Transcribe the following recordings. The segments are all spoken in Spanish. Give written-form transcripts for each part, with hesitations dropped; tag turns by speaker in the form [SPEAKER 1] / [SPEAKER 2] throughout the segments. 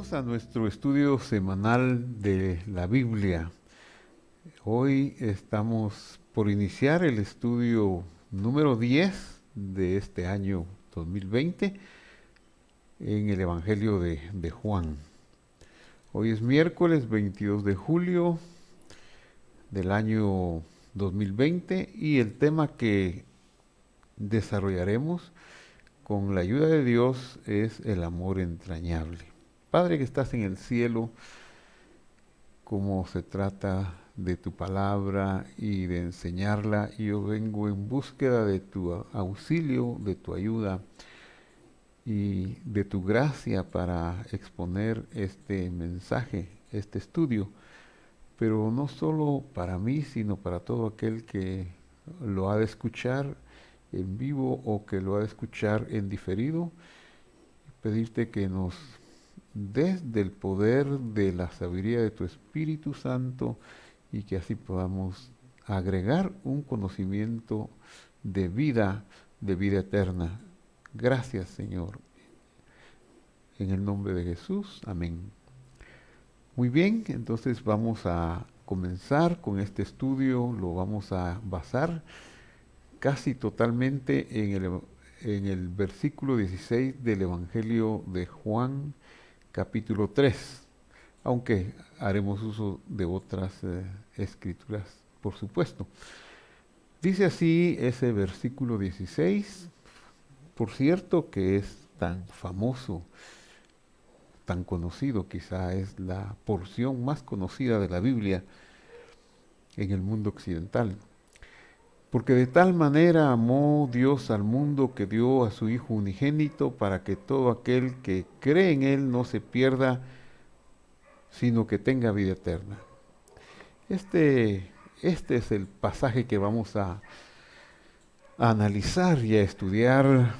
[SPEAKER 1] Bienvenidos a nuestro estudio semanal de la Biblia. Hoy estamos por iniciar el estudio número 10 de este año 2020 en el Evangelio de Juan. Hoy es miércoles 22 de julio del año 2020 y el tema que desarrollaremos con la ayuda de Dios es el amor entrañable. Padre que estás en el cielo, como se trata de tu palabra y de enseñarla, yo vengo en búsqueda de tu auxilio, de tu ayuda y de tu gracia para exponer este mensaje, este estudio, pero no solo para mí, sino para todo aquel que lo ha de escuchar en vivo o que lo ha de escuchar en diferido. Pedirte que nos des del poder de la sabiduría de tu Espíritu Santo y que así podamos agregar un conocimiento de vida eterna. Gracias, Señor. En el nombre de Jesús, amén. Muy bien, entonces vamos a comenzar con este estudio, lo vamos a basar casi totalmente en el versículo 16 del Evangelio de Juan, capítulo 3, aunque haremos uso de otras escrituras, por supuesto. Dice así ese versículo 16, por cierto que es tan famoso, tan conocido, quizá es la porción más conocida de la Biblia en el mundo occidental. Porque de tal manera amó Dios al mundo que dio a su Hijo unigénito para que todo aquel que cree en Él no se pierda, sino que tenga vida eterna. Este es el pasaje que vamos a analizar y a estudiar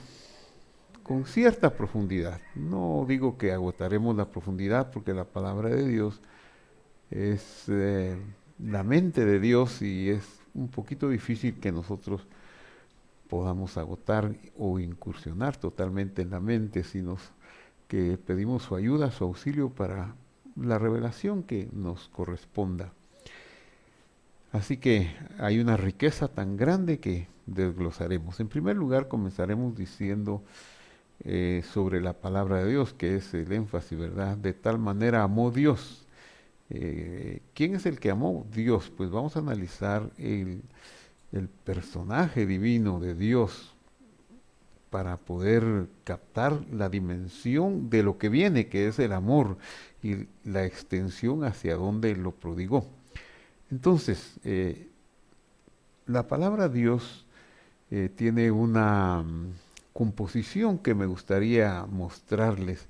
[SPEAKER 1] con cierta profundidad. No digo que agotaremos la profundidad porque la palabra de Dios es la mente de Dios y es un poquito difícil que nosotros podamos agotar o incursionar totalmente en la mente, sino que pedimos su ayuda, su auxilio para la revelación que nos corresponda. Así que hay una riqueza tan grande que desglosaremos. En primer lugar, comenzaremos diciendo sobre la palabra de Dios, que es el énfasis, ¿verdad? De tal manera amó Dios. ¿Quién es el que amó? Dios. Pues vamos a analizar el personaje divino de Dios para poder captar la dimensión de lo que viene, que es el amor y la extensión hacia donde lo prodigó. Entonces, la palabra Dios tiene una composición que me gustaría mostrarles.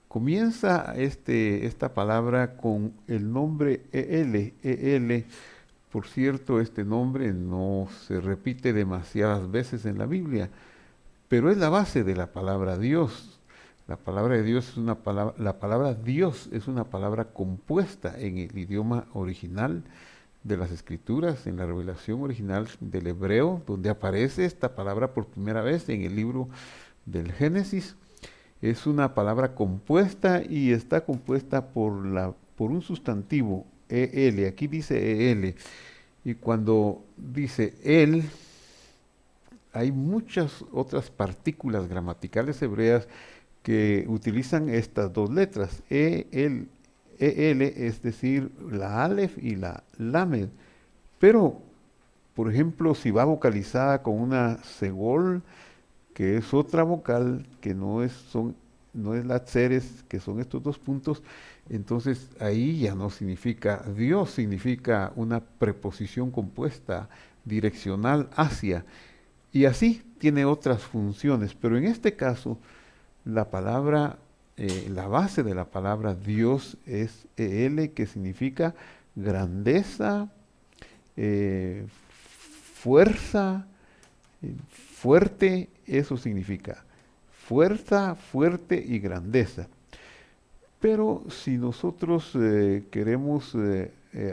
[SPEAKER 1] Comienza esta palabra con el nombre EL. EL, por cierto, este nombre no se repite demasiadas veces en la Biblia, pero es la base de la palabra Dios. La palabra de Dios es una palabra, la palabra Dios es una palabra compuesta en el idioma original de las escrituras, en la revelación original del hebreo, donde aparece esta palabra por primera vez en el libro del Génesis. Es una palabra compuesta y está compuesta por un sustantivo, el. Aquí dice el. Y cuando dice el, hay muchas otras partículas gramaticales hebreas que utilizan estas dos letras, el, es decir, la alef y la lamed. Pero, por ejemplo, si va vocalizada con una segol, que es otra vocal, que no es la tseres, que son estos dos puntos, entonces ahí ya no significa Dios, significa una preposición compuesta direccional hacia. Y así tiene otras funciones, pero en este caso la palabra, la base de la palabra Dios es el, que significa grandeza, eh, fuerza, fuerte, eso significa fuerza, fuerte y grandeza. Pero si nosotros queremos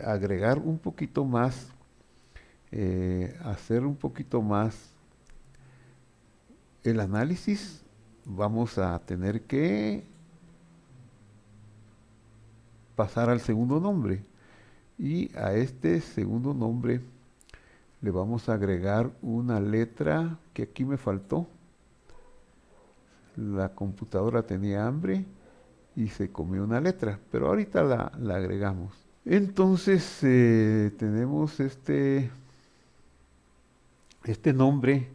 [SPEAKER 1] agregar un poquito más, hacer un poquito más el análisis, vamos a tener que pasar al segundo nombre. Y a este segundo nombre le vamos a agregar una letra que aquí me faltó. La computadora tenía hambre y se comió una letra, pero ahorita la agregamos. Entonces tenemos este nombre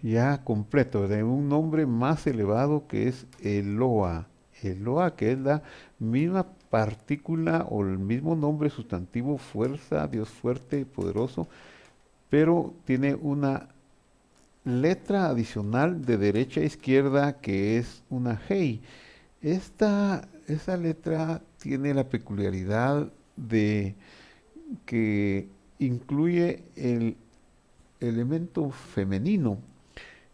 [SPEAKER 1] ya completo, de un nombre más elevado que es Eloa. Eloa, que es la misma partícula o el mismo nombre sustantivo, fuerza, Dios fuerte, poderoso, pero tiene una letra adicional de derecha a izquierda que es una Hei. Esa letra tiene la peculiaridad de que incluye el elemento femenino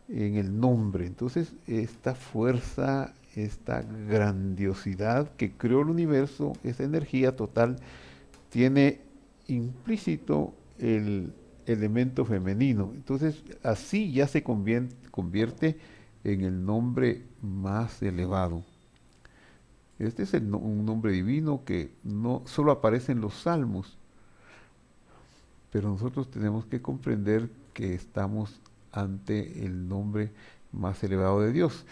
[SPEAKER 1] en el nombre. Entonces, esta fuerza, esta grandiosidad que creó el universo, esa energía total, tiene implícito el elemento femenino. Entonces, así ya se convierte en el nombre más elevado. Este es un nombre divino que no solo aparece en los salmos, pero nosotros tenemos que comprender que estamos ante el nombre más elevado de Dios.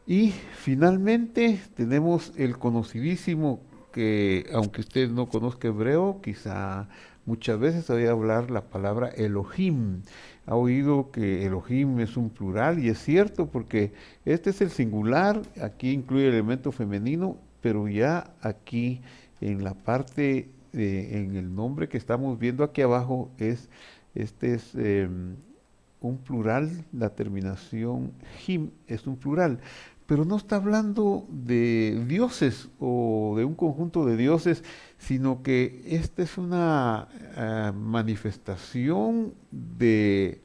[SPEAKER 1] Y finalmente tenemos el conocidísimo que, aunque usted no conozca hebreo, quizá muchas veces ha oído hablar la palabra Elohim. Ha oído que Elohim es un plural y es cierto porque este es el singular, aquí incluye el elemento femenino, pero ya aquí en la parte, en el nombre que estamos viendo aquí abajo, este es un plural, la terminación him es un plural, pero no está hablando de dioses o de un conjunto de dioses, sino que esta es una manifestación de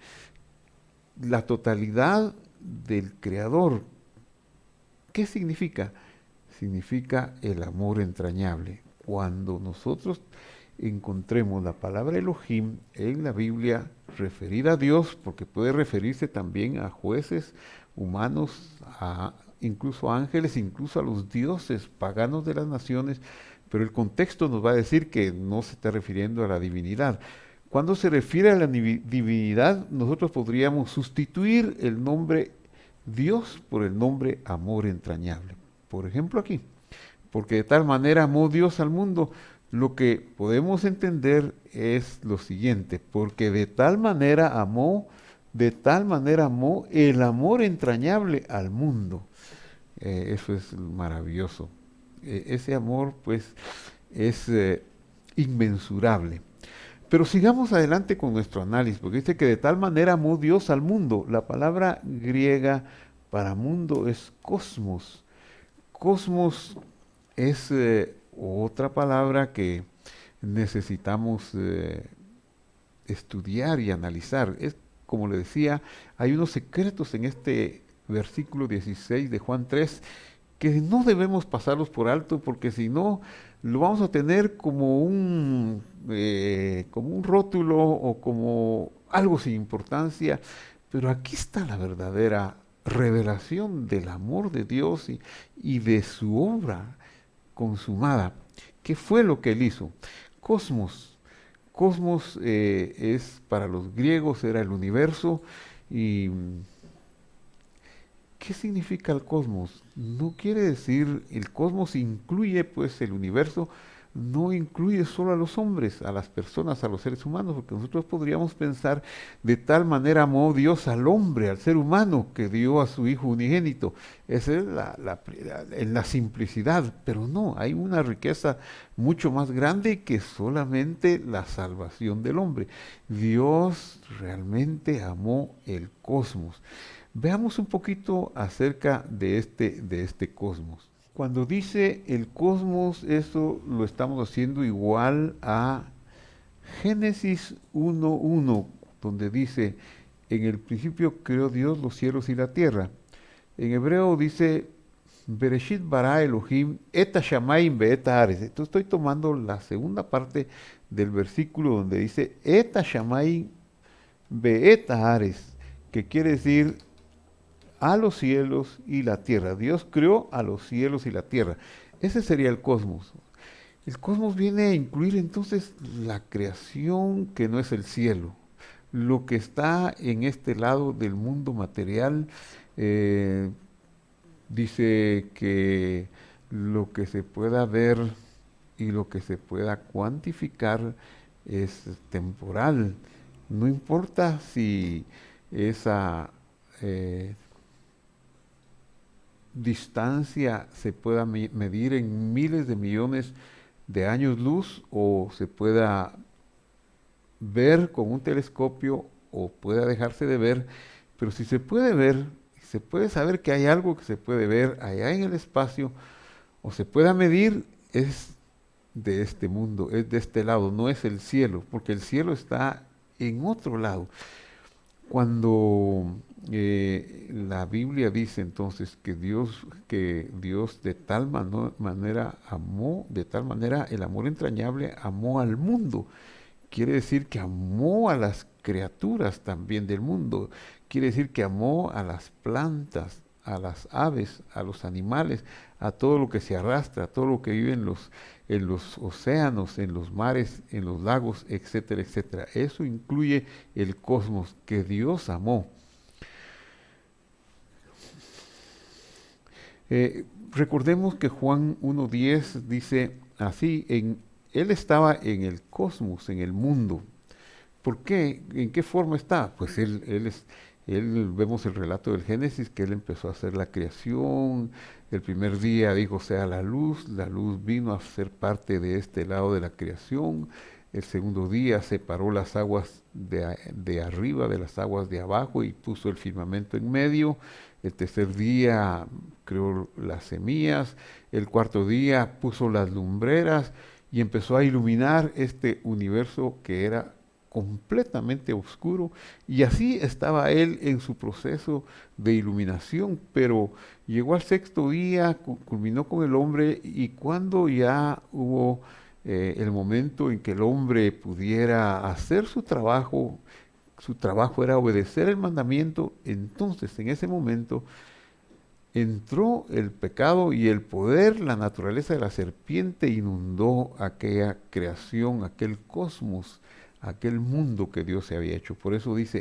[SPEAKER 1] la totalidad del Creador. ¿Qué significa? Significa el amor entrañable. Cuando nosotros encontremos la palabra Elohim en la Biblia referida a Dios, porque puede referirse también a jueces humanos, incluso a ángeles, incluso a los dioses paganos de las naciones, pero el contexto nos va a decir que no se está refiriendo a la divinidad. Cuando se refiere a la divinidad, nosotros podríamos sustituir el nombre Dios por el nombre amor entrañable. Por ejemplo aquí, porque de tal manera amó Dios al mundo. Lo que podemos entender es lo siguiente, porque de tal manera amó el amor entrañable al mundo. Eso es maravilloso. Ese amor, pues, es inmensurable. Pero sigamos adelante con nuestro análisis, porque dice que de tal manera amó Dios al mundo. La palabra griega para mundo es cosmos. Cosmos es otra palabra que necesitamos estudiar y analizar. Es, como le decía, hay unos secretos en este versículo 16 de Juan 3 que no debemos pasarlos por alto porque si no lo vamos a tener como un rótulo o como algo sin importancia. Pero aquí está la verdadera revelación del amor de Dios y de su obra consumada. ¿Qué fue lo que él hizo? Cosmos. Cosmos es para los griegos, era el universo. ¿Y qué significa el cosmos? No quiere decir, el cosmos incluye pues el universo, no incluye solo a los hombres, a las personas, a los seres humanos, porque nosotros podríamos pensar de tal manera amó Dios al hombre, al ser humano, que dio a su Hijo unigénito. Esa es en la simplicidad, pero no, hay una riqueza mucho más grande que solamente la salvación del hombre. Dios realmente amó el cosmos. Veamos un poquito acerca de este cosmos. Cuando dice el cosmos, eso lo estamos haciendo igual a Génesis 1:1, donde dice, en el principio creó Dios los cielos y la tierra. En hebreo dice, Bereshit bara Elohim et hashamayim ve'et haaretz. Entonces estoy tomando la segunda parte del versículo donde dice, et hashamayim ve'et haaretz, que quiere decir a los cielos y la tierra. Dios creó a los cielos y la tierra. Ese sería el cosmos. El cosmos viene a incluir entonces la creación que no es el cielo, lo que está en este lado del mundo material. eh, Dice que lo que se pueda ver y lo que se pueda cuantificar es temporal. No importa si esa eh, distancia se pueda medir en miles de millones de años luz o se pueda ver con un telescopio o pueda dejarse de ver, pero si se puede ver, se puede saber que hay algo que se puede ver allá en el espacio o se pueda medir, es de este mundo, es de este lado, no es el cielo, porque el cielo está en otro lado. Cuando la Biblia dice entonces que Dios de tal manera amó, de tal manera el amor entrañable amó al mundo, quiere decir que amó a las criaturas también del mundo, quiere decir que amó a las plantas, a las aves, a los animales, a todo lo que se arrastra, a todo lo que vive en los océanos, en los mares, en los lagos, etcétera, etcétera. Eso incluye el cosmos que Dios amó. Recordemos que Juan 1.10 dice así, Él estaba en el cosmos, en el mundo. ¿Por qué? ¿En qué forma está? Pues él vemos el relato del Génesis, que él empezó a hacer la creación. El primer día dijo, sea la luz vino a ser parte de este lado de la creación. El segundo día separó las aguas de arriba de las aguas de abajo y puso el firmamento en medio. El tercer día creó las semillas. El cuarto día puso las lumbreras y empezó a iluminar este universo que era completamente oscuro, y así estaba él en su proceso de iluminación, pero llegó al sexto día, culminó con el hombre, y cuando ya hubo el momento en que el hombre pudiera hacer su trabajo era obedecer el mandamiento, entonces en ese momento entró el pecado y el poder, la naturaleza de la serpiente inundó aquella creación, aquel cosmos, aquel mundo que Dios se había hecho. Por eso dice,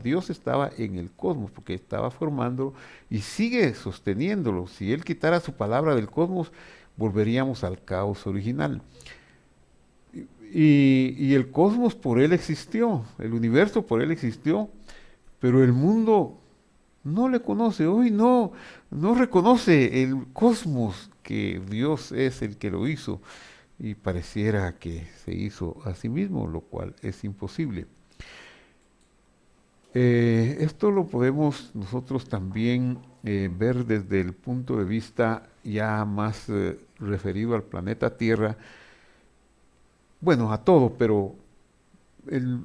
[SPEAKER 1] Dios estaba en el cosmos, porque estaba formándolo y sigue sosteniéndolo. Si Él quitara su palabra del cosmos, volveríamos al caos original. Y el cosmos por Él existió, el universo por Él existió, pero el mundo no le conoce, hoy no reconoce el cosmos que Dios es el que lo hizo y pareciera que se hizo a sí mismo, lo cual es imposible. Esto lo podemos nosotros también ver desde el punto de vista ya más referido al planeta Tierra, bueno, a todo, pero el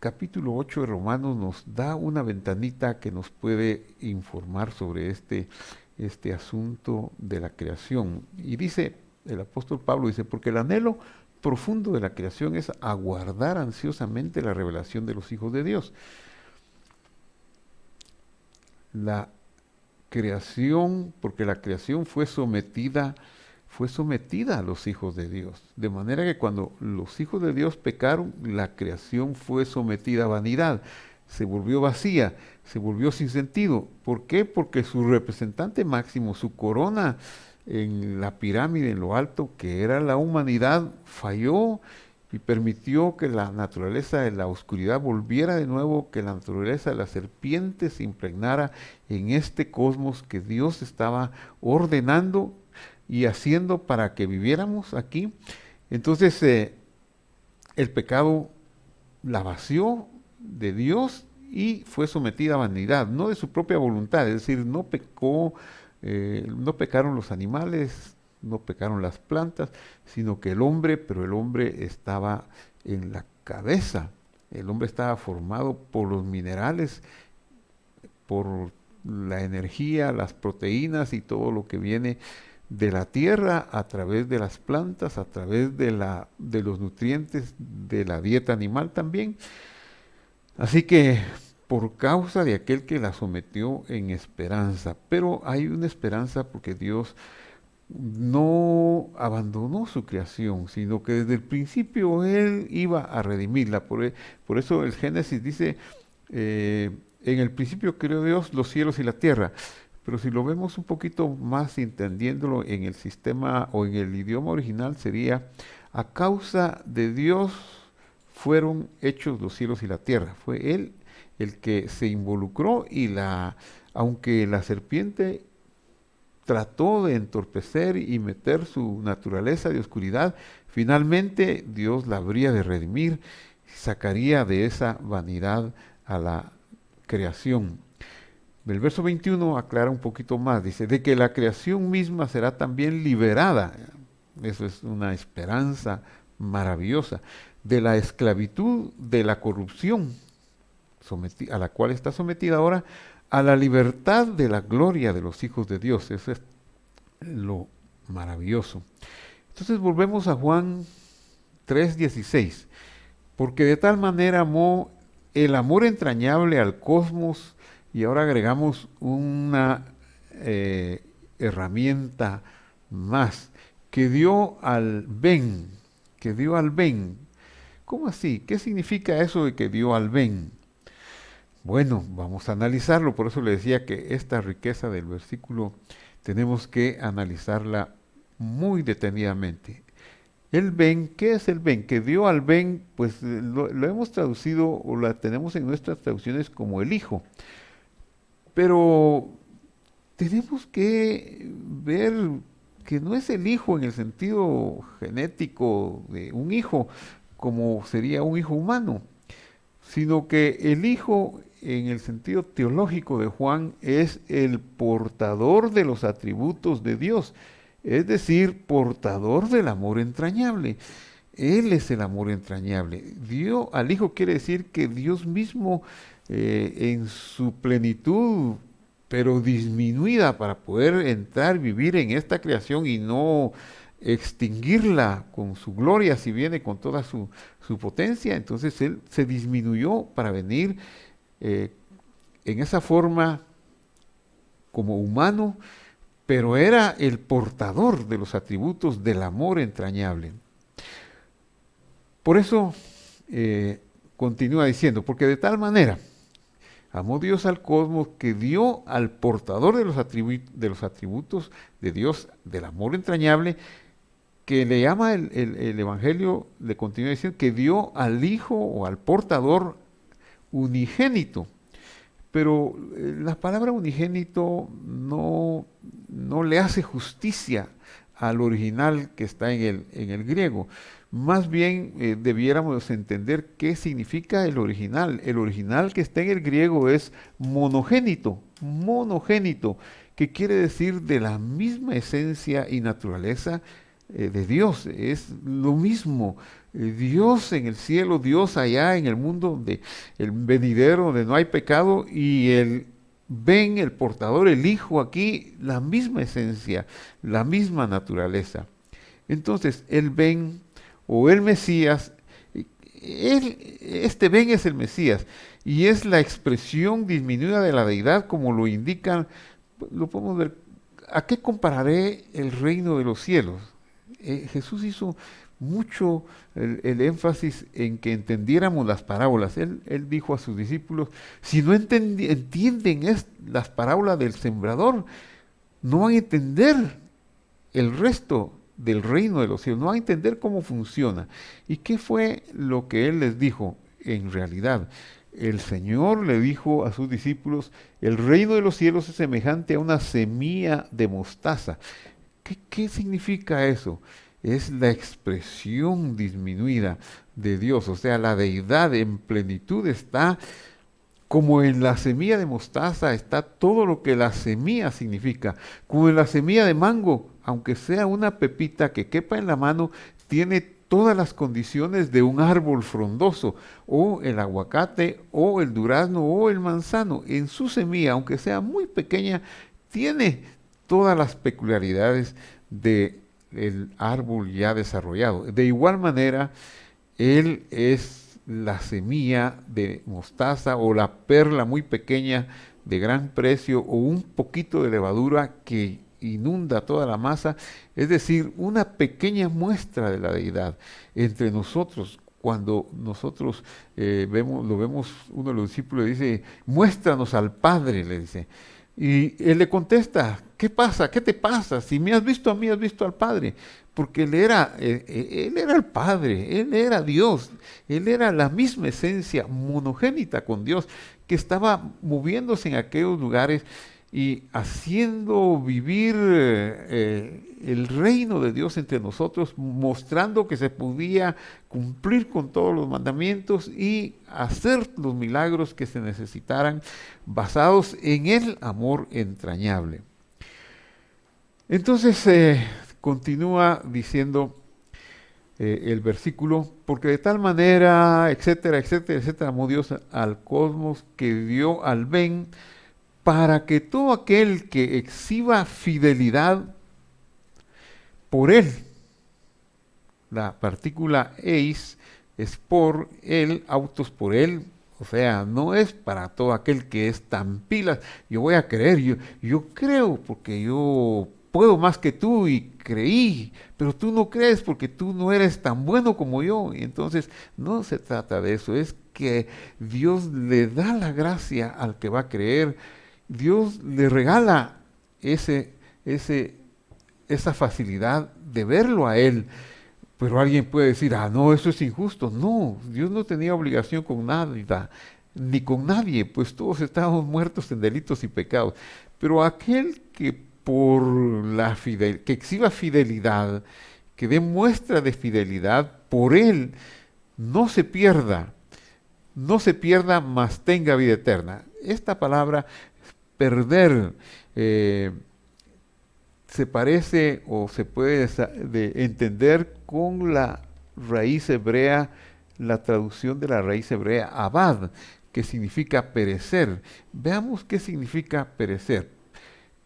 [SPEAKER 1] capítulo 8 de Romanos nos da una ventanita que nos puede informar sobre este asunto de la creación. Y dice, el apóstol Pablo dice, porque el anhelo profundo de la creación es aguardar ansiosamente la revelación de los hijos de Dios. La creación, porque la creación fue sometida a los hijos de Dios. De manera que cuando los hijos de Dios pecaron, la creación fue sometida a vanidad, se volvió vacía, se volvió sin sentido. ¿Por qué? Porque su representante máximo, su corona en la pirámide, en lo alto, que era la humanidad, falló y permitió que la naturaleza de la oscuridad volviera de nuevo, que la naturaleza de la serpiente se impregnara en este cosmos que Dios estaba ordenando y haciendo para que viviéramos aquí. Entonces el pecado la vació de Dios y fue sometida a vanidad, no de su propia voluntad, es decir, no pecaron los animales, no pecaron las plantas, sino que pero el hombre estaba en la cabeza, el hombre estaba formado por los minerales, por la energía, las proteínas y todo lo que viene de la tierra a través de las plantas, a través de los nutrientes de la dieta animal también. Así que por causa de aquel que la sometió en esperanza, pero hay una esperanza porque Dios no abandonó su creación, sino que desde el principio Él iba a redimirla. Por eso el Génesis dice, en el principio creó Dios los cielos y la tierra. Pero si lo vemos un poquito más entendiéndolo en el sistema o en el idioma original, sería, a causa de Dios fueron hechos los cielos y la tierra. Fue Él el que se involucró aunque la serpiente trató de entorpecer y meter su naturaleza de oscuridad, finalmente Dios la habría de redimir, sacaría de esa vanidad a la creación. El verso 21 aclara un poquito más, dice, de que la creación misma será también liberada. Eso es una esperanza maravillosa, de la esclavitud, de la corrupción, a la cual está sometida ahora, a la libertad de la gloria de los hijos de Dios. Eso es lo maravilloso. Entonces volvemos a Juan 3:16. Porque de tal manera amó el amor entrañable al cosmos, y ahora agregamos una herramienta más, que dio al Ben, que dio al Ben. ¿Cómo así? ¿Qué significa eso de que dio al Ben? Bueno, vamos a analizarlo, por eso le decía que esta riqueza del versículo tenemos que analizarla muy detenidamente. El Ben, ¿qué es el Ben? Que dio al Ben, pues lo hemos traducido o la tenemos en nuestras traducciones como el Hijo. Pero tenemos que ver que no es el hijo en el sentido genético de un hijo, como sería un hijo humano, sino que el hijo en el sentido teológico de Juan es el portador de los atributos de Dios, es decir, portador del amor entrañable. Él es el amor entrañable. Dio al Hijo quiere decir que Dios mismo en su plenitud, pero disminuida para poder entrar, vivir en esta creación y no extinguirla con su gloria, si viene con toda su potencia. Entonces Él se disminuyó para venir en esa forma como humano, pero era el portador de los atributos del amor entrañable. Por eso continúa diciendo, porque de tal manera amó Dios al cosmos que dio al portador de los atributos de Dios, del amor entrañable, que le llama el Evangelio, le continúa diciendo que dio al Hijo o al portador unigénito. Pero la palabra unigénito no le hace justicia al original que está en el griego. Más bien debiéramos entender qué significa el original. El original que está en el griego es monogénito, que quiere decir de la misma esencia y naturaleza de Dios. Es lo mismo. Dios en el cielo, Dios allá en el mundo, donde el venidero, donde no hay pecado, y el Ben, el portador, el Hijo aquí, la misma esencia, la misma naturaleza. Entonces, el Ben o el Mesías, este Ben es el Mesías y es la expresión disminuida de la deidad, como lo indican, lo podemos ver. ¿A qué compararé el reino de los cielos? Jesús hizo mucho el énfasis en que entendiéramos las parábolas. Él dijo a sus discípulos, si no entienden las parábolas del sembrador, no van a entender el resto del reino de los cielos, no van a entender cómo funciona. ¿Y qué fue lo que Él les dijo en realidad? El Señor le dijo a sus discípulos, el reino de los cielos es semejante a una semilla de mostaza. ¿Qué significa eso? Es la expresión disminuida de Dios, o sea, la deidad en plenitud está como en la semilla de mostaza, está todo lo que la semilla significa, como en la semilla de mango, aunque sea una pepita que quepa en la mano, tiene todas las condiciones de un árbol frondoso, o el aguacate, o el durazno, o el manzano. En su semilla, aunque sea muy pequeña, tiene todas las peculiaridades del árbol ya desarrollado. De igual manera, Él es la semilla de mostaza o la perla muy pequeña de gran precio o un poquito de levadura que inunda toda la masa, es decir, una pequeña muestra de la deidad entre nosotros. Cuando nosotros lo vemos, uno de los discípulos dice, muéstranos al Padre, le dice. Y él le contesta, ¿qué pasa? ¿Qué te pasa? Si me has visto a mí, has visto al Padre. Porque él era el Padre, Él era Dios, Él era la misma esencia monogénita con Dios, que estaba moviéndose en aquellos lugares y haciendo vivir el reino de Dios entre nosotros, mostrando que se podía cumplir con todos los mandamientos y hacer los milagros que se necesitaran, basados en el amor entrañable. Entonces continúa diciendo el versículo, porque de tal manera, etcétera, etcétera, etcétera, amó Dios al cosmos que dio al Ben, para que todo aquel que exhiba fidelidad por él, la partícula eis es por él, autos por él, o sea, no es para todo aquel que es tan pilas, yo voy a creer, yo creo porque yo puedo más que tú y creí, pero tú no crees porque tú no eres tan bueno como yo. Y entonces no se trata de eso, es que Dios le da la gracia al que va a creer, Dios le regala esa facilidad de verlo a Él. Pero alguien puede decir, no, eso es injusto. No, Dios no tenía obligación con nadie, ni con nadie, pues todos estábamos muertos en delitos y pecados. Pero aquel que que exhiba fidelidad, que dé muestra de fidelidad, por él no se pierda, mas tenga vida eterna. Esta palabra, perder, se parece o se puede entender con la raíz hebrea, la traducción de la raíz hebrea, abad, que significa perecer. Veamos qué significa perecer.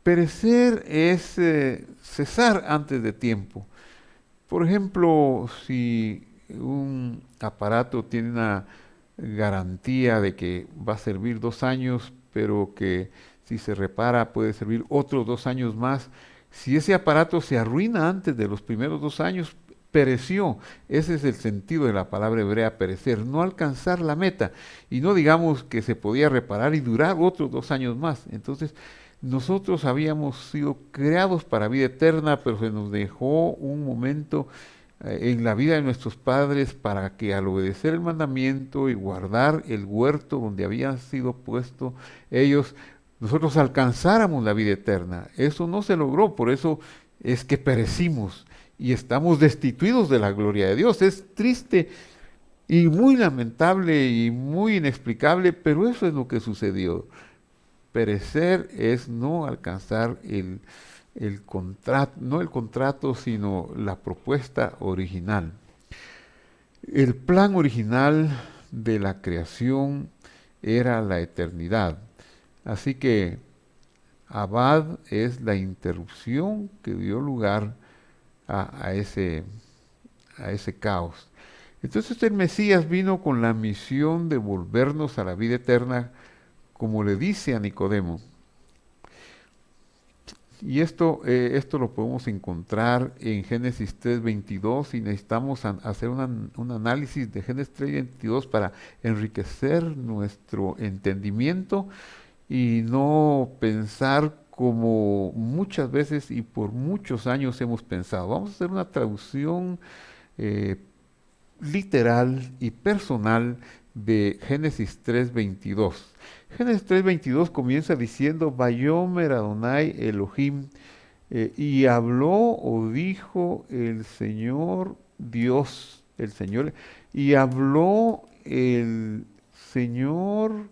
[SPEAKER 1] Perecer es cesar antes de tiempo. Por ejemplo, si un aparato tiene una garantía de que va a servir 2 años, pero que si se repara puede servir otros 2 años más, si ese aparato se arruina antes de los primeros 2 años, pereció. Ese es el sentido de la palabra hebrea perecer, no alcanzar la meta. Y no digamos que se podía reparar y durar otros 2 años más. Entonces, nosotros habíamos sido creados para vida eterna, pero se nos dejó un momento en la vida de nuestros padres para que al obedecer el mandamiento y guardar el huerto donde habían sido puestos ellos, nosotros alcanzáramos la vida eterna. Eso no se logró, por eso es que perecimos y estamos destituidos de la gloria de Dios. Es triste y muy lamentable y muy inexplicable, pero eso es lo que sucedió. Perecer es no alcanzar el contrato, no el contrato, sino la propuesta original. El plan original de la creación era la eternidad. Así que abad es la interrupción que dio lugar a ese caos. Entonces el Mesías vino con la misión de volvernos a la vida eterna, como le dice a Nicodemo. Y esto lo podemos encontrar en Génesis 3:22 y necesitamos hacer un análisis de Génesis 3:22 para enriquecer nuestro entendimiento y no pensar como muchas veces y por muchos años hemos pensado. Vamos a hacer una traducción literal y personal de Génesis 3:22. Génesis 3:22 comienza diciendo, Vayomer Adonai Elohim, y habló o dijo el Señor Dios, el Señor, y habló el Señor,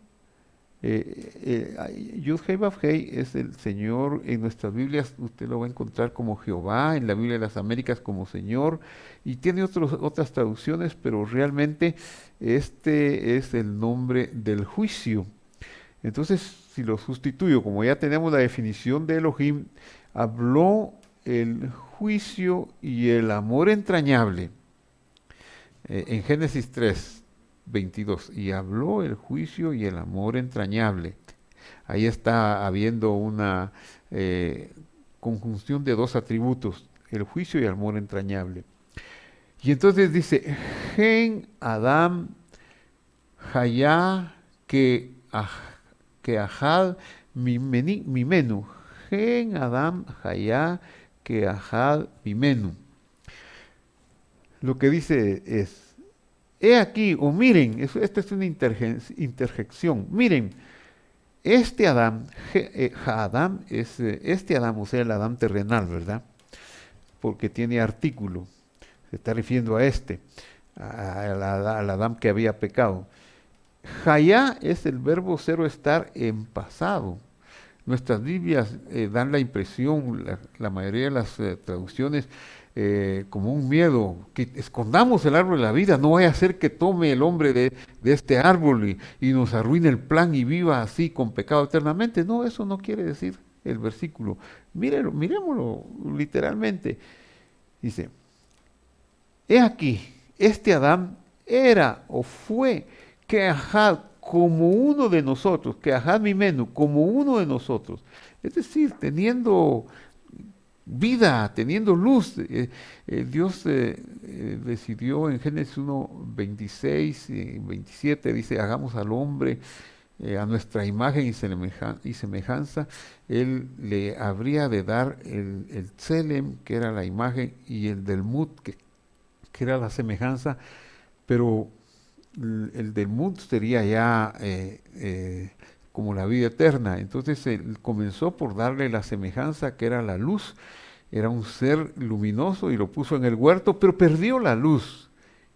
[SPEAKER 1] Yud-Hei Vav-Hei es el Señor, en nuestras Biblias usted lo va a encontrar como Jehová, en la Biblia de las Américas como Señor, y tiene otras traducciones, pero realmente este es el nombre del juicio. Entonces, si lo sustituyo, como ya tenemos la definición de Elohim, habló el juicio y el amor entrañable, en Génesis 3:22, y habló el juicio y el amor entrañable. Ahí está habiendo una conjunción de dos atributos, el juicio y el amor entrañable. Y entonces dice, Gen Adam Hayá que Ahad Mimenu. Gen Adam Hayá que Ahad Mimenu. Lo que dice es, he aquí, o miren, esta es una interjección, miren, este Adán, Adam, es este Adán, o sea, el Adán terrenal, ¿verdad? Porque tiene artículo, se está refiriendo a este, al Adán que había pecado. Hayá es el verbo cero estar en pasado. Nuestras Biblias dan la impresión, la mayoría de las traducciones, como un miedo, que escondamos el árbol de la vida, no vaya a ser que tome el hombre de este árbol y nos arruine el plan y viva así con pecado eternamente. No, eso no quiere decir el versículo. Miremoslo literalmente. Dice, he aquí, este Adán era o fue que como uno de nosotros, que Mimenu, como uno de nosotros. Es decir, teniendo vida, teniendo luz. Dios decidió en Génesis 1, 26 y 27, dice, hagamos al hombre a nuestra imagen y semejanza. Él le habría de dar el tselem, que era la imagen, y el del mut, que era la semejanza, pero el del mundo sería ya como la vida eterna. Entonces él comenzó por darle la semejanza que era la luz, era un ser luminoso y lo puso en el huerto, pero perdió la luz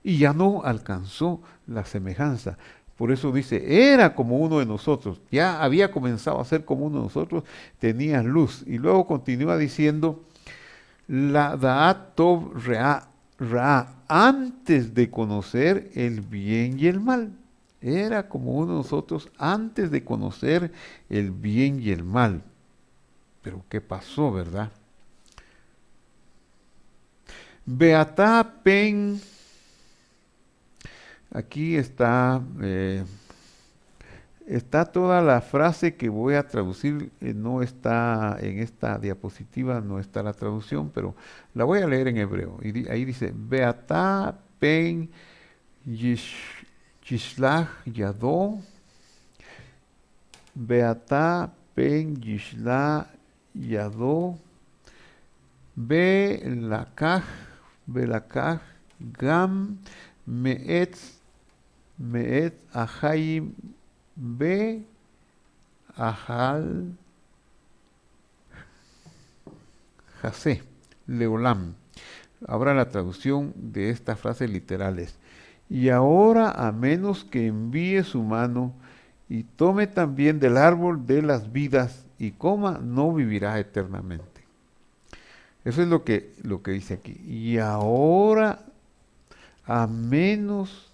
[SPEAKER 1] y ya no alcanzó la semejanza. Por eso dice, era como uno de nosotros, ya había comenzado a ser como uno de nosotros, tenía luz. Y luego continúa diciendo, la Da'at Tov Ra, antes de conocer el bien y el mal. Era como uno de nosotros antes de conocer el bien y el mal. Pero ¿qué pasó, verdad? Beatá pen, aquí está, está toda la frase que voy a traducir, no está en esta diapositiva, no está la traducción, pero la voy a leer en hebreo. Y ahí dice, Beatá pen Yishlach Yadó, Beatá pen Yishlach Yadó, Belakach, Belakach, Gam, Meet Ahayim, Be Ahal, Jase, Leolam. Ahora la traducción de estas frases literales. Y ahora, a menos que envíe su mano y tome también del árbol de las vidas y coma, no vivirá eternamente. Eso es lo que dice aquí. Y ahora, a menos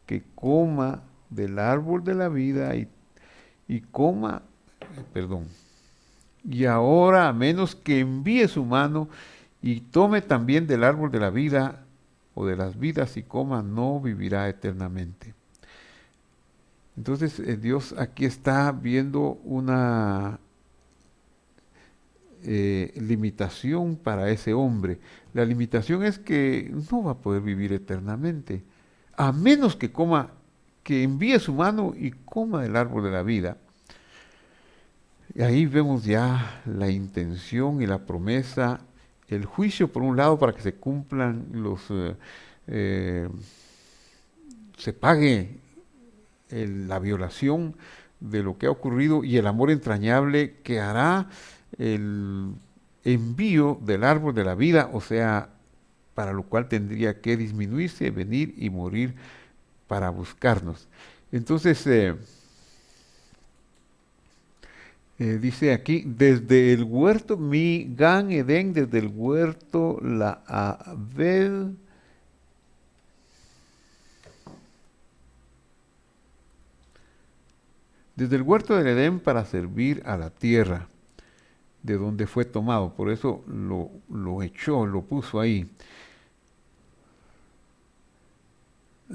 [SPEAKER 1] que coma del árbol de la vida y coma, perdón, y ahora, a menos que envíe su mano y tome también del árbol de la vida o de las vidas y coma, no vivirá eternamente. Entonces Dios aquí está viendo una limitación para ese hombre. La limitación es que no va a poder vivir eternamente, a menos que coma, que envíe su mano y coma del árbol de la vida. Y ahí vemos ya la intención y la promesa, el juicio por un lado para que se cumplan eh, se pague la violación de lo que ha ocurrido y el amor entrañable que hará el envío del árbol de la vida, o sea, para lo cual tendría que disminuirse, venir y morir para buscarnos. Entonces, dice aquí, desde el huerto, mi Gan Edén, desde el huerto, la Abel, desde el huerto del Edén para servir a la tierra, de donde fue tomado. Por eso lo echó, lo puso ahí.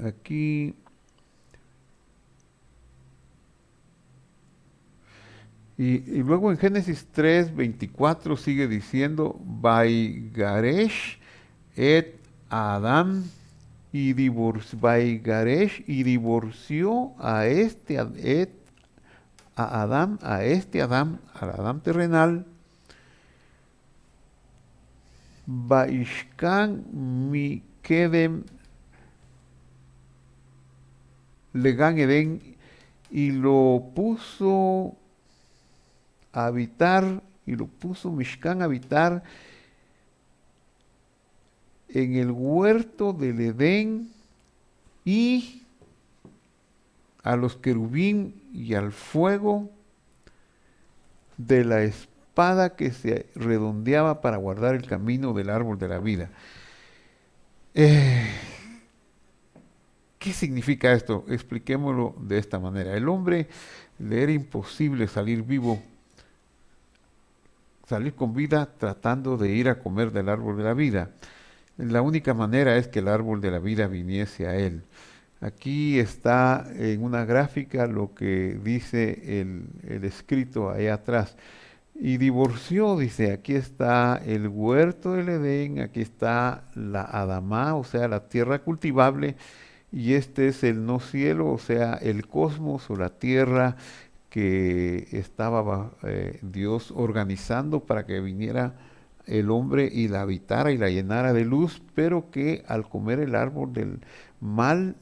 [SPEAKER 1] Aquí. Y luego en Génesis 3:24 sigue diciendo, Vaigaresh et Adán Vaigaresh y divorció a a Adán, al Adán terrenal, Vaishkan Mikedem Legan Eden, y lo puso a habitar, y lo puso Mishkan a habitar en el huerto del Edén, y a los querubín y al fuego de la espada que se redondeaba para guardar el camino del árbol de la vida. ¿Qué significa esto? Expliquémoslo de esta manera. El hombre le era imposible salir vivo, salir con vida tratando de ir a comer del árbol de la vida. La única manera es que el árbol de la vida viniese a él. Aquí está en una gráfica lo que dice el escrito allá atrás. Y divorció, dice, aquí está el huerto del Edén, aquí está la Adamá, o sea, la tierra cultivable, y este es el no cielo, o sea, el cosmos o la tierra que estaba Dios organizando para que viniera el hombre y la habitara y la llenara de luz, pero que al comer el árbol del mal,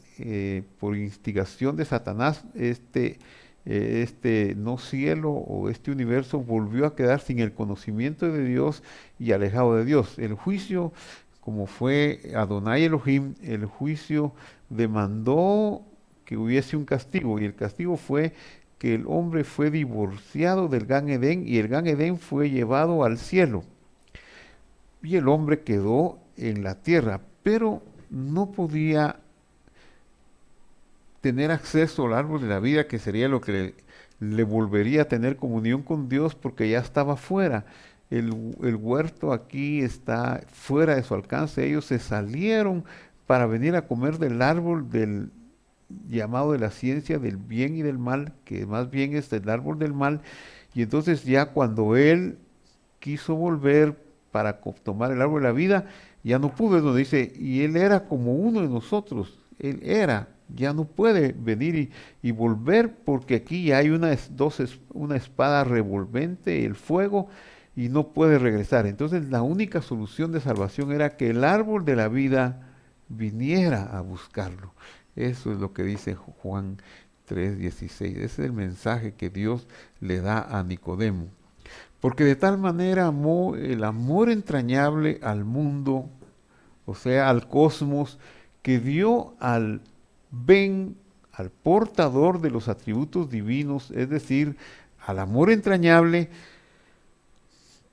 [SPEAKER 1] por instigación de Satanás, este no cielo o este universo volvió a quedar sin el conocimiento de Dios y alejado de Dios. El juicio, como fue Adonai Elohim, el juicio demandó que hubiese un castigo, y el castigo fue que el hombre fue divorciado del Gan Edén, y el Gan Edén fue llevado al cielo. Y el hombre quedó en la tierra, pero no podía tener acceso al árbol de la vida, que sería lo que le volvería a tener comunión con Dios, porque ya estaba fuera. El huerto aquí está fuera de su alcance. Ellos se salieron para venir a comer del árbol del llamado de la ciencia del bien y del mal, que más bien es el árbol del mal. Y entonces ya cuando él quiso volver para tomar el árbol de la vida, ya no pudo. Es donde dice, y él era como uno de nosotros. Él era, ya no puede venir y volver, porque aquí ya hay una espada revolvente, el fuego, y no puede regresar. Entonces la única solución de salvación era que el árbol de la vida viniera a buscarlo. Eso es lo que dice Juan 3:16. Ese es el mensaje que Dios le da a Nicodemo. Porque de tal manera amó el amor entrañable al mundo, o sea, al cosmos, que dio al al portador de los atributos divinos, es decir, al amor entrañable,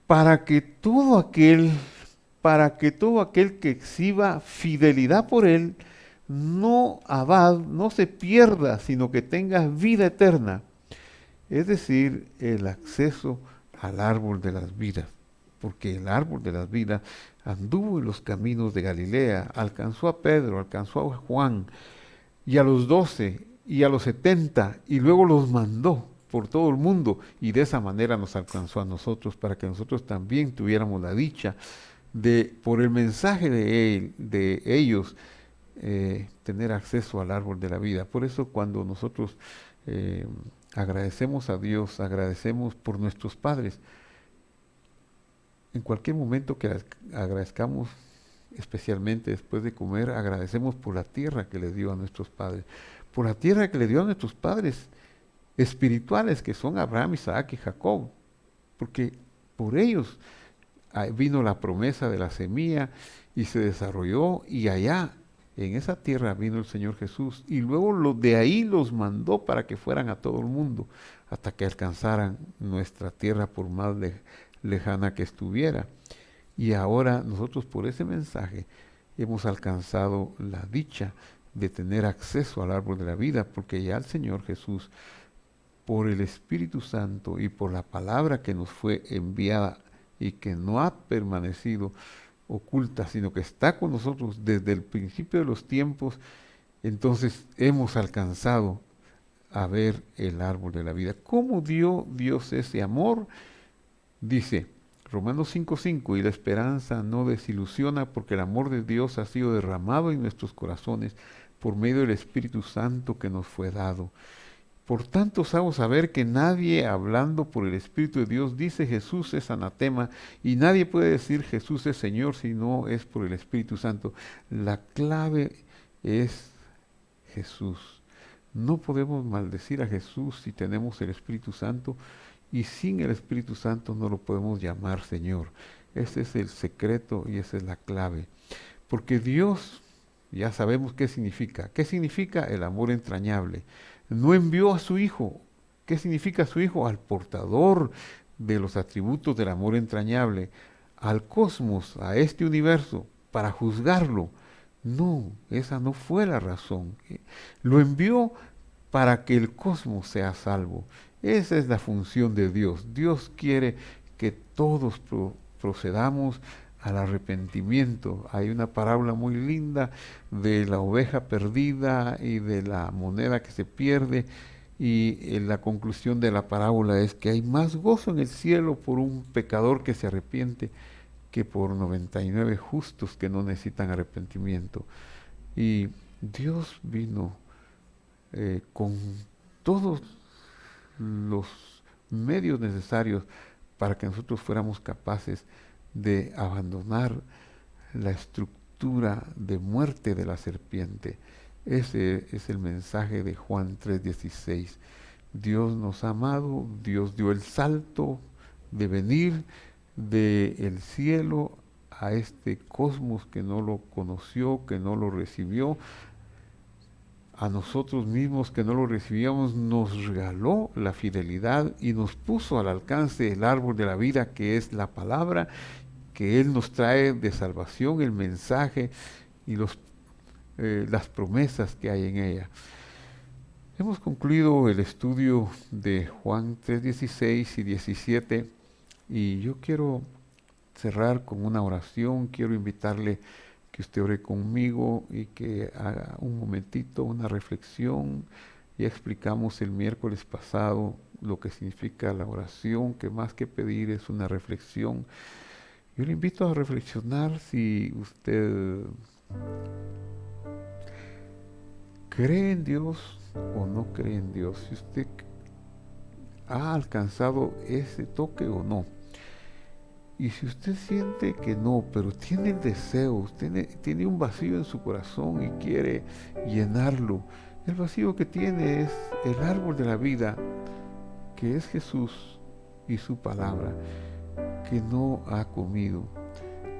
[SPEAKER 1] para que todo aquel, que exhiba fidelidad por él, no se pierda, sino que tenga vida eterna. Es decir, el acceso al árbol de las vidas, porque el árbol de las vidas anduvo en los caminos de Galilea, alcanzó a Pedro, alcanzó a Juan, y a los 12, y a los 70, y luego los mandó por todo el mundo, y de esa manera nos alcanzó a nosotros, para que nosotros también tuviéramos la dicha de, por el mensaje de ellos, tener acceso al árbol de la vida. Por eso cuando nosotros agradecemos a Dios, agradecemos por nuestros padres, en cualquier momento que agradezcamos, especialmente después de comer, agradecemos por la tierra que le dio a nuestros padres, por la tierra que le dio a nuestros padres espirituales, que son Abraham, Isaac y Jacob, porque por ellos vino la promesa de la semilla y se desarrolló, y allá en esa tierra vino el Señor Jesús, y luego de ahí los mandó para que fueran a todo el mundo, hasta que alcanzaran nuestra tierra, por más lejana que estuviera. Y ahora nosotros, por ese mensaje, hemos alcanzado la dicha de tener acceso al árbol de la vida, porque ya el Señor Jesús, por el Espíritu Santo y por la palabra que nos fue enviada y que no ha permanecido oculta, sino que está con nosotros desde el principio de los tiempos, entonces hemos alcanzado a ver el árbol de la vida. ¿Cómo dio Dios ese amor? Dice Romanos 5:5, y la esperanza no desilusiona porque el amor de Dios ha sido derramado en nuestros corazones por medio del Espíritu Santo que nos fue dado. Por tanto, sabemos saber que nadie hablando por el Espíritu de Dios dice Jesús es anatema, y nadie puede decir Jesús es Señor si no es por el Espíritu Santo. La clave es Jesús. No podemos maldecir a Jesús si tenemos el Espíritu Santo, y sin el Espíritu Santo no lo podemos llamar Señor. Ese es el secreto y esa es la clave. Porque Dios, ya sabemos qué significa. ¿Qué significa? El amor entrañable. No envió a su Hijo. ¿Qué significa su Hijo? Al portador de los atributos del amor entrañable, al cosmos, a este universo, para juzgarlo. No, esa no fue la razón. Lo envió para que el cosmos sea salvo. Esa es la función de Dios. Dios quiere que todos procedamos al arrepentimiento. Hay una parábola muy linda de la oveja perdida y de la moneda que se pierde, y la conclusión de la parábola es que hay más gozo en el cielo por un pecador que se arrepiente que por 99 justos que no necesitan arrepentimiento. Y Dios vino con todos los medios necesarios para que nosotros fuéramos capaces de abandonar la estructura de muerte de la serpiente. Ese es el mensaje de Juan 3:16. Dios nos ha amado, Dios dio el salto de venir del cielo a este cosmos que no lo conoció, que no lo recibió. A nosotros mismos que no lo recibíamos, nos regaló la fidelidad y nos puso al alcance el árbol de la vida, que es la palabra, que Él nos trae de salvación, el mensaje y las promesas que hay en ella. Hemos concluido el estudio de Juan 3:16 y 17, y yo quiero cerrar con una oración. Quiero invitarle que usted ore conmigo y que haga un momentito una reflexión. Ya explicamos el miércoles pasado lo que significa la oración, que más que pedir es una reflexión. Yo le invito a reflexionar si usted cree en Dios o no cree en Dios, si usted ha alcanzado ese toque o no. Y si usted siente que no, pero tiene el deseo, tiene un vacío en su corazón y quiere llenarlo, el vacío que tiene es el árbol de la vida, que es Jesús y su palabra, que no ha comido.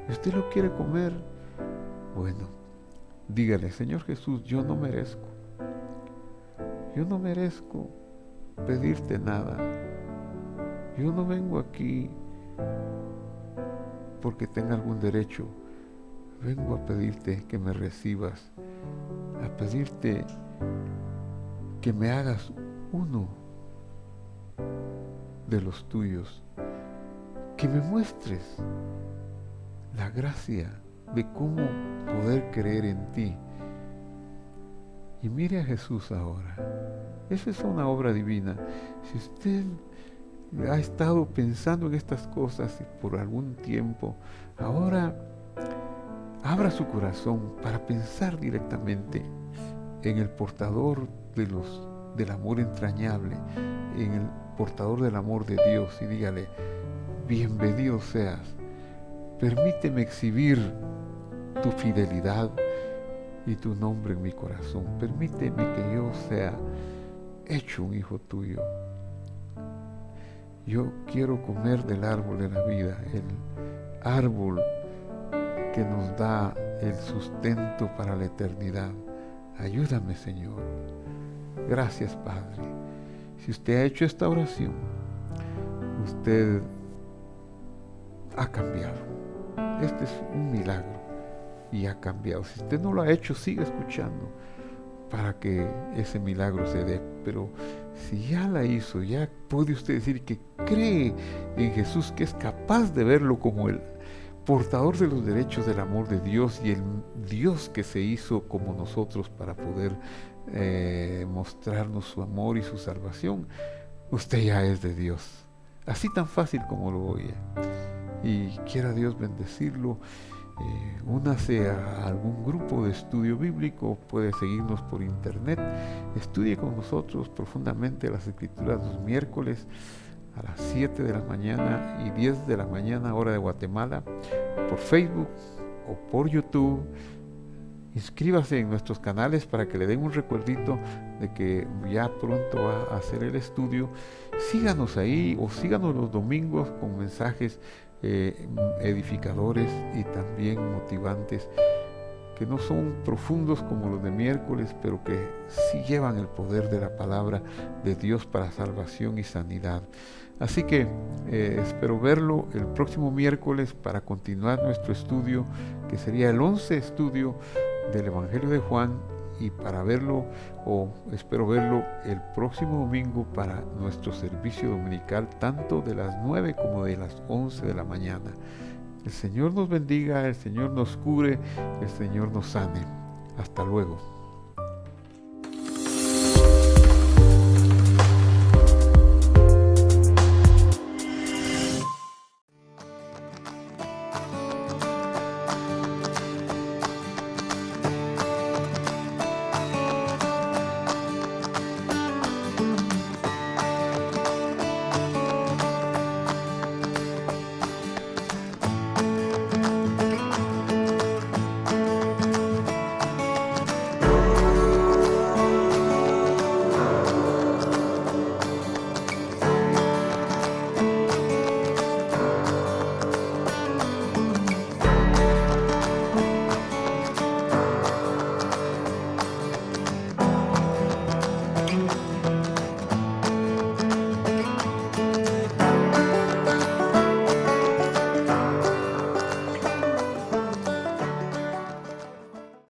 [SPEAKER 1] ¿Y usted lo quiere comer? Bueno, dígale: Señor Jesús, yo no merezco pedirte nada. Yo no vengo aquí porque tenga algún derecho. Vengo a pedirte que me recibas, a pedirte que me hagas uno de los tuyos, que me muestres la gracia de cómo poder creer en ti. Y mire a Jesús ahora. Esa es una obra divina. Si usted ha estado pensando en estas cosas por algún tiempo, ahora abra su corazón para pensar directamente en el portador del amor entrañable, en el portador del amor de Dios, y dígale: bienvenido seas, permíteme exhibir tu fidelidad y tu nombre en mi corazón, permíteme que yo sea hecho un hijo tuyo. Yo quiero comer del árbol de la vida, el árbol que nos da el sustento para la eternidad. Ayúdame, Señor. Gracias, Padre. Si usted ha hecho esta oración, usted ha cambiado. Este es un milagro y ha cambiado. Si usted no lo ha hecho, siga escuchando para que ese milagro se dé. Pero si ya la hizo, ya puede usted decir que cree en Jesús, que es capaz de verlo como el portador de los derechos del amor de Dios y el Dios que se hizo como nosotros para poder mostrarnos su amor y su salvación, usted ya es de Dios. Así tan fácil como lo oye. Y quiera Dios bendecirlo. Únase a algún grupo de estudio bíblico, puede seguirnos por internet, estudie con nosotros profundamente las Escrituras los miércoles a las 7 de la mañana y 10 de la mañana hora de Guatemala, por Facebook o por YouTube. Inscríbase en nuestros canales para que le den un recuerdito de que ya pronto va a hacer el estudio. Síganos ahí o síganos los domingos con mensajes edificadores y también motivantes, que no son profundos como los de miércoles, pero que sí llevan el poder de la palabra de Dios para salvación y sanidad. Así que espero verlo el próximo miércoles para continuar nuestro estudio, que sería el 11 estudio del Evangelio de Juan, y para verlo, o espero verlo el próximo domingo para nuestro servicio dominical, tanto de las 9 como de las 11 de la mañana. El Señor nos bendiga, el Señor nos cure, el Señor nos sane. Hasta luego.